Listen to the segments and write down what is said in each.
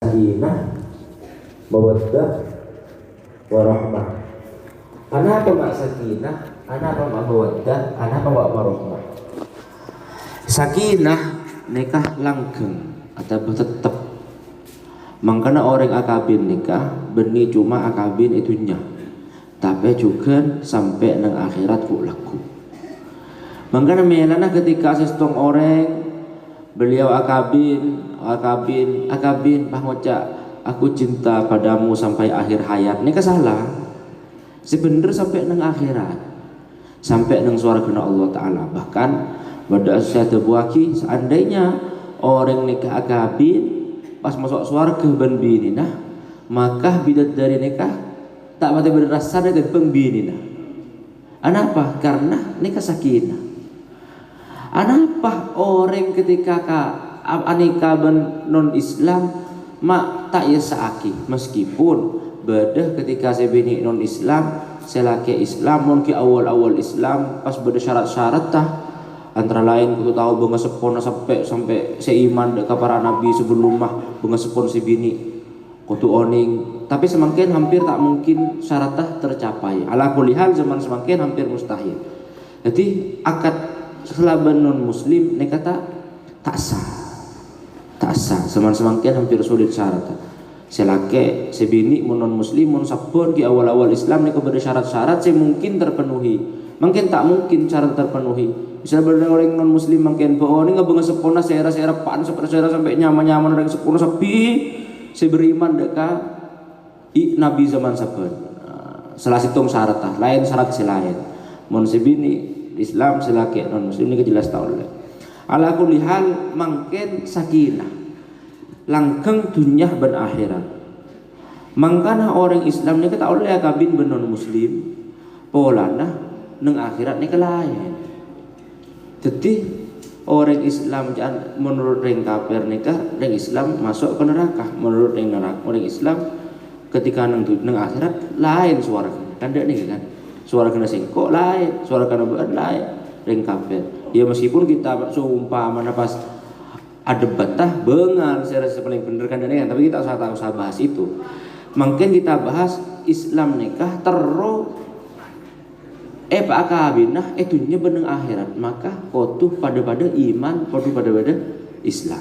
sakinah, mawaddah, warahmah. Ana apa mak sakinah, ana apa mak mawaddah, ana apa mak warahmah. Sakinah nikah langgeng atau tetap. Makanya orang akabin nikah benih cuma akabin itunya, tapi juga sampai nang akhirat ku laku. Makanya melana ketika sestong orang beliau akabin pahmoca aku cinta padamu sampai akhir hayat. Ini salah. Sebener sampai nang akhirat, sampai nang surga Allah Taala. Bahkan pada asyhadu buaki seandainya orang nikah akabin pas masuk surga ben binina, maka bidat dari nikah tak mati berasal dari pembinina. Anapa? Karena nikah sakinah. Anapa orang ketika anika ben non Islam mak tak yasaaki meskipun bedah ketika saya bini non Islam selaki Islam mungkin awal Islam pas beda syarat-syarat tah antara lain kutu tahu bunga sepona sampai seiman dekat para nabi sebelum mah bunga sepon si bini kutu oning, tapi semakin hampir tak mungkin syaratnya tercapai. Ala kulihal zaman semakin hampir mustahil. Jadi akad selaban non muslim ini kata tak sah semakin hampir sulit syaratnya. Selake sebini non muslim mon sabun di awal Islam ini kepada syarat-syarat saya mungkin terpenuhi, mungkin tak mungkin syarat terpenuhi. Misalnya orang non muslim mungkin ini nggak bunga sepona saya pan sampai nyaman orang sepona sepi saya beriman dekat nabi zaman saban. Salah situng syarat tah lain syarat selain mon sebini Islam selaki non muslim ini jelas tahu lah. Ala kulli hal mangken sakinah langgeng dunia ben akhirat. Mangkana orang Islam ni kata oleh kabin ben non muslim polana neng akhirat ni lain. Jadi orang Islam menurut orang kafir nikah orang Islam masuk ke neraka, menurut orang Islam ketika neng akhirat lain suara kan ada nih kan suara kena singkok lain, suara kena buat lain orang kafir. Ya meskipun kita sumpah mana pas ada betah bengal saya rasa paling bener kan ada tapi kita usah bahas itu. Mungkin kita bahas Islam nikah terus Pak akabinah itunya beneng akhirat, maka kotuh pada iman, kotuh pada Islam.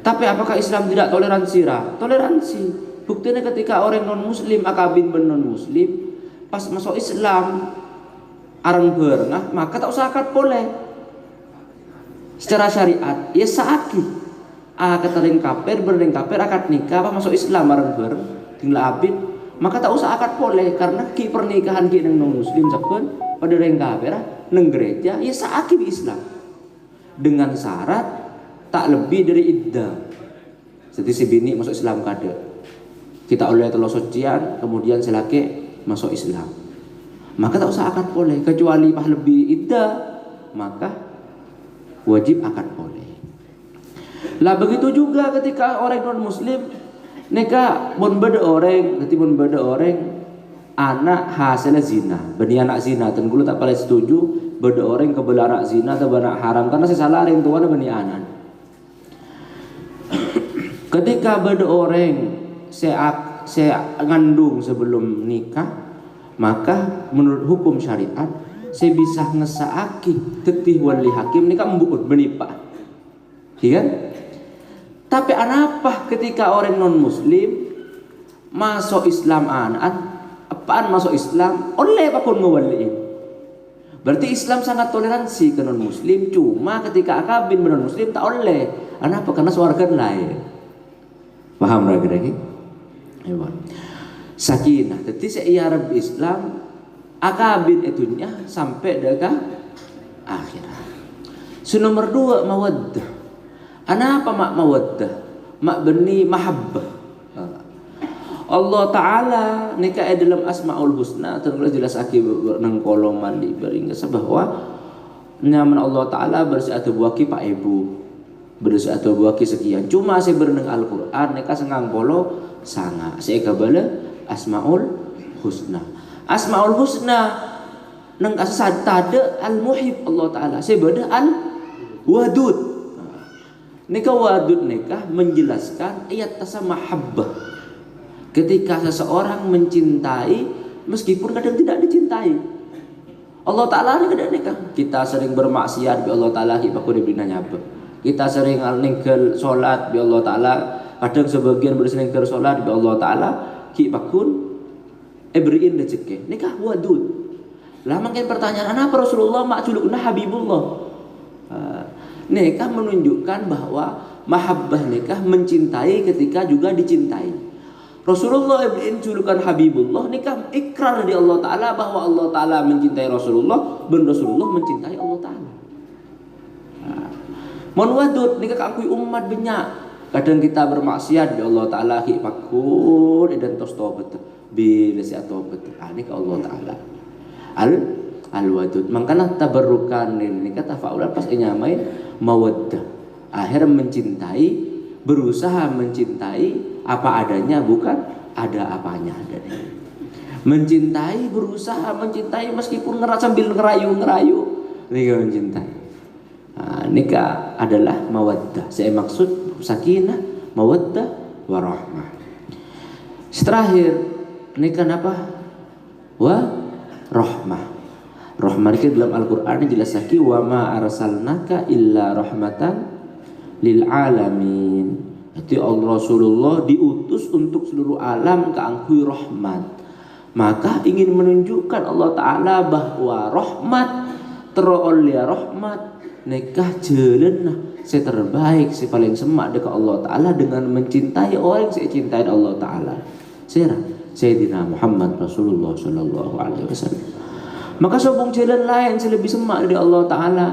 Tapi apakah Islam tidak toleransi? Toleransi. Buktinya ketika orang non muslim akabin ben non muslim pas masuk Islam arang berengah maka tak usah akad boleh. Secara syariat ya saaki akad ring kafir bereng kafir akad nikah apa masuk Islam arang bereng tinggal abid maka tak usah akad boleh karena ki pernikahan ki nang non muslim sabun pada ring kafir nang gereja ya saaki di Islam dengan syarat tak lebih dari iddah. Jadi si bini masuk Islam kada kita oleh telo sucian kemudian selaki masuk Islam maka tak usah akad boleh kecuali pah lebih iddah maka wajib akad boleh. Lah begitu juga ketika orang non muslim nikah bon beda orang anak hasilnya zina beni anak zina dan gulu tak paling setuju beda orang kebelah anak zina atau anak haram karena saya salah orang tuanya beni anak. Ketika beda orang saya ngandung sebelum nikah maka menurut hukum syariat saya bisa ngesaaki tetih wali hakim nikah membuat benipa iya kan? Tapi anapa ketika orang non muslim masuk Islam apaan masuk Islam oleh apapun ngewaliin berarti Islam sangat toleransi ke non muslim cuma ketika akabin non muslim tak oleh anapa karena suarga lain paham lagi sakinah jadi seiyarab Islam akabin itunya sampai dekat akhirat. Nomor 2 mawaddah. Anapa mak mawaddah? Mak beni mahabbah. Allah Ta'ala nikah dalam asma'ul husna terus jelas aki nang kolom mandi beringas bahwa nyaman Allah Ta'ala bersatu buaki pak ibu bersatu buaki sekian cuma saya berenang Al-Quran nikah sengang polo sanga saya kabala asma'ul husna. Asma'ul husna nang asal tada al-muhib Allah Ta'ala saya beda al-wadud Nikah wadud nikah menjelaskan ayat tasa mahabbah. Ketika seseorang mencintai meskipun kadang tidak dicintai. Allah Ta'ala ini kadang nikah. Kita sering bermaksiat bi Allah Ta'ala hibaku dibina nyapa. Kita sering ninggal solat bi Allah Ta'ala. Kadang sebagian berseninggal solat bi Allah Ta'ala hibakun beriin rezeki. Nikah wadud. Lah makin pertanyaan apa Rasulullah makjulukna Habibullah. Nikah menunjukkan bahwa mahabbah nikah mencintai ketika juga dicintai. Rasulullah ibn julukan Habibullah nikah ikrar di Allah Ta'ala bahwa Allah Ta'ala mencintai Rasulullah dan Rasulullah mencintai Allah Ta'ala. Mon wadud nikah kakui umat banyak. Kadang kita bermaksiat di Allah Ta'ala hikmakur dan tos tobat bila si tobat. Ini ke Allah Ta'ala. Al-wadud. Makanya tabarrukan ini kata faulan pas nyamain mawaddah. Akhir mencintai, berusaha mencintai apa adanya bukan ada apanya adanya. Mencintai, berusaha mencintai meskipun sambil ngerayu. Nikah mencintai. Nikah adalah mawaddah. Saya maksud sakinah, mawaddah, warahmah. Terakhir nikah apa? Rahmah. Rahmah itu dalam Al-Quran jelas lagi wa ma arsalnaka illa rahmatan lil alamin. Jadi Allah Rasulullah diutus untuk seluruh alam keangkui rahmat. Maka ingin menunjukkan Allah Ta'ala bahwa rahmat teroleh rahmat nikah jalan saya terbaik, saya paling semak dekat Allah Ta'ala dengan mencintai orang yang saya cintai Allah Ta'ala. Sayyidina Muhammad Rasulullah Sallallahu Alaihi Wasallam. Maka sobong jalan lain saya lebih semak dari Allah Ta'ala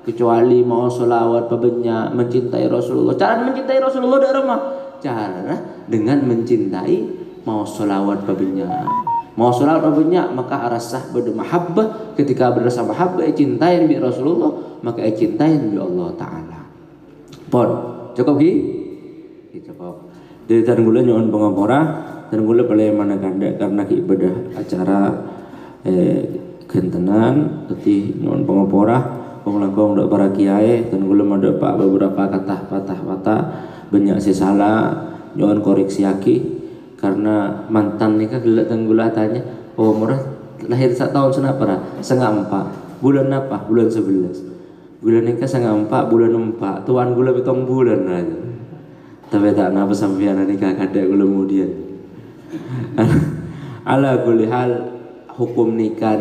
kecuali mau solawat pabanyak mencintai Rasulullah. Cara mencintai Rasulullah dari rumah cara dengan mencintai mau solawat pabanyak. Mau solawat pabanyak maka arasah bermahabbah. Ketika berasa mahabbah cintain bi Rasulullah maka cintain bi Allah Ta'ala. Pon cukup ki? Cukup. Dari tan gula nyon pengapora dan gula boleh mana ganda karena ibadah acara gentenan teti nyon pengapora penglangkong dak para kiai dan gula ada pak beberapa kata patah banyak salah nyon koreksi aki karena mantan nikah gelak dan gula tanya oh murah lahir sak tahun senapa sengah 4 bulan apa bulan 11 bulan nikah sengah 4 bulan 4 tuan gula betong bulan aja tapi tak napa sampean nikah kadek gula kemudian ala kulli hal hukum nikah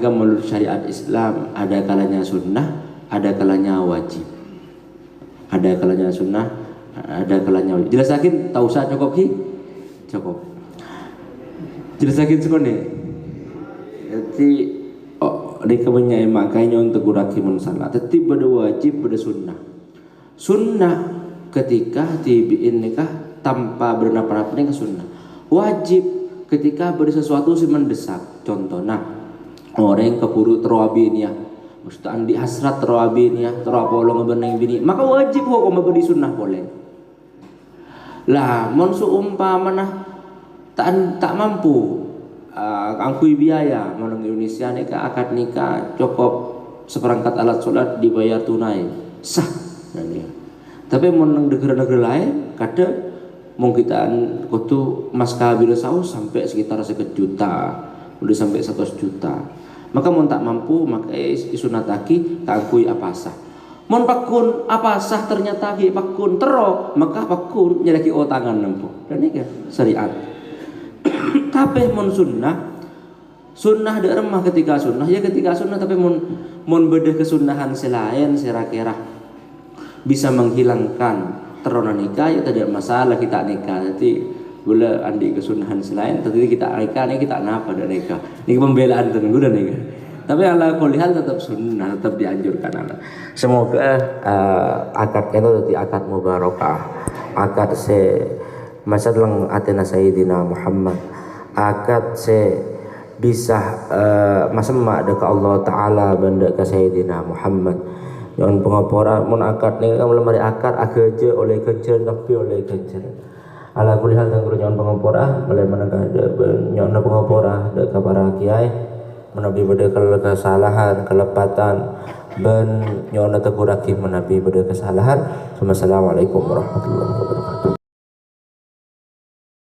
menurut syariat Islam ada kalanya sunnah, ada kalanya wajib. Ada kalanya sunnah, ada kalanya wajib. Jelasakin tahu saya cukup ki? Cukup. Jelasakin sekone. Jadi nikah menyai makanya untuk kuraki mensalah. Tetap pada wajib pada sunnah. Sunnah ketika tibiin nikah tanpa bernapa-napa nikah sunnah. Wajib ketika beri sesuatu si mendesak. Contoh, orang keburu terawabinnya, mesti andi hasrat terawabinnya, terawapolong ngebeneng bini, maka wajib hukum memberi sunnah boleh. Lah, monsu umpamana tak mampu, angkui biaya, monong Indonesia nikah akad nikah cukup seperangkat alat sholat dibayar tunai, sah. Tapi monong negara-negara lain kadang mungkinan kutu mas kabir saus sampai sekitar 1 juta, udah sampai 100 juta. Maka mon tak mampu maka isunataki takui apasah. Mon pakun apasah ternyata ki pakun tero maka pakun nyelaki tangan nempo. Dan ini kan syariat. Tapi mon sunnah ada remah ketika sunnah ya ketika sunnah tapi mon bedah kesunahan selain serakirah bisa menghilangkan terona nikah ya tidak masalah kita nikah nanti gula andi kesunahan selain tadi kita nikah ini kita napa dan nikah ini pembelaan dan gula nikah tapi ala kulihal tetap sunnah tetap dianjurkan ala. Semoga akad itu jadi akad mubarakah akad se masa lang atena Sayyidina Muhammad akad se bisa masa mak dekat Allah Ta'ala benda ke Sayyidina Muhammad yang pengapora mun akad ni kan lemari akad akeje oleh kecer tapi oleh kecer ala kulihal dan yang pengapora boleh manakah ada nyon pengapora de para kiai menabi bade kesalahan kelepatan ben nyona teguraki menabi pada kesalahan. Wassalamualaikum warahmatullahi wabarakatuh.